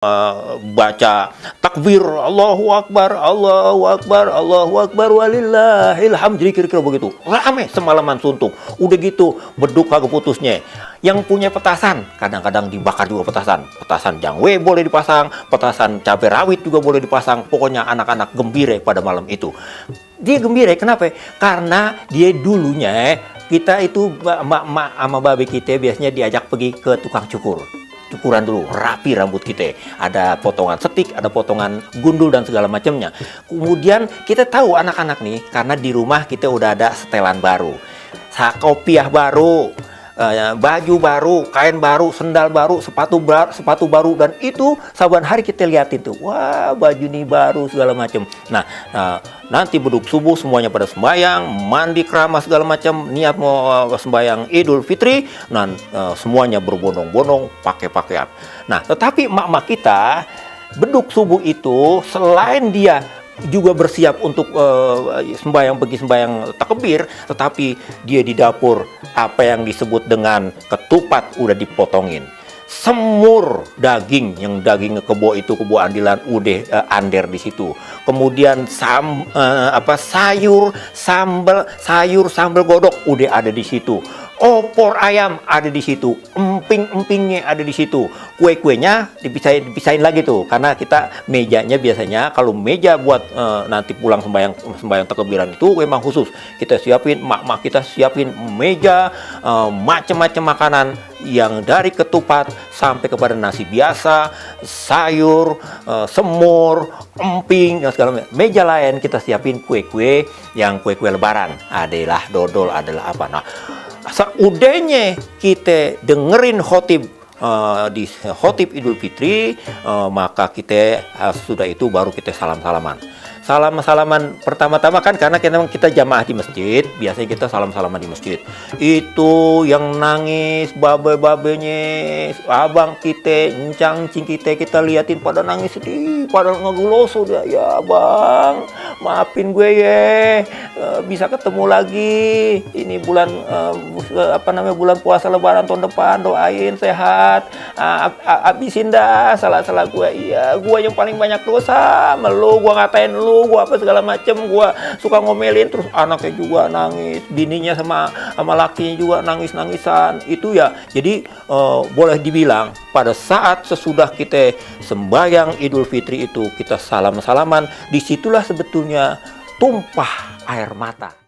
baca takbir, Allahu Akbar, Allahu Akbar, Allahu Akbar, walillahil hamd, kira-kira begitu. Rame semalaman suntuk. Udah gitu, beduk kagak putusnya. Yang punya petasan, kadang-kadang dibakar juga petasan. Petasan jangwe boleh dipasang, petasan cabai rawit juga boleh dipasang. Pokoknya anak-anak gembira pada malam itu. Dia gembira, kenapa? Karena dia dulunya, kita itu, mak-mak sama babe kita biasanya diajak pergi ke tukang cukur. Cukuran dulu, rapi rambut kita. Ada potongan setik, ada potongan gundul dan segala macamnya. Kemudian kita tahu anak-anak nih, karena di rumah kita udah ada setelan baru, kopiah baru, baju baru, kain baru, sendal baru, sepatu baru, dan itu saban hari kita liatin tuh, wah baju nih baru segala macam. Nah, nanti beduk subuh semuanya pada sembahyang, mandi keramas segala macam, niat mau sembahyang Idul Fitri, dan semuanya berbondong-bondong pakai pakaian. Nah, tetapi emak-emak kita beduk subuh itu selain dia juga bersiap untuk pergi sembahyang takbir, tetapi dia di dapur apa yang disebut dengan ketupat udah dipotongin. Semur daging, yang daging kebo itu, kebo andilan udah ander di situ. Kemudian sayur sambal godok udah ada di situ. Opor ayam ada di situ, emping-empingnya ada di situ, kue-kuenya dipisahin lagi tuh, karena kita mejanya biasanya kalau meja buat nanti pulang sembahyang takbiran itu memang khusus kita siapin, mak-mak kita siapin meja macam-macam makanan yang dari ketupat sampai kepada nasi biasa, sayur, semur, emping, dan segala macam. Meja lain kita siapin kue-kue yang kue-kue lebaran, adalah dodol, adalah apa. Nah, seudahnya kita dengerin khotib di khotib Idul Fitri, maka kita sudah itu baru kita salam-salaman. Salam-salaman pertama-tama kan karena kita jamaah di masjid, biasanya kita salam-salaman di masjid. Itu yang nangis babe-babenya, abang kita, encang-encing kita liatin pada nangis sedih, pada ngeguloso dia. Ya bang, maafin gue ya, bisa ketemu lagi. Ini bulan bulan puasa lebaran tahun depan, doain sehat, habisin dah salah-salah gue. Iya, gue yang paling banyak dosa, melu gue ngatain lu, gua apa segala macem, gua suka ngomelin, terus anaknya juga nangis, bininya sama lakinya juga nangis-nangisan. Itu ya, jadi boleh dibilang pada saat sesudah kita sembahyang Idul Fitri itu kita salam-salaman, disitulah sebetulnya tumpah air mata.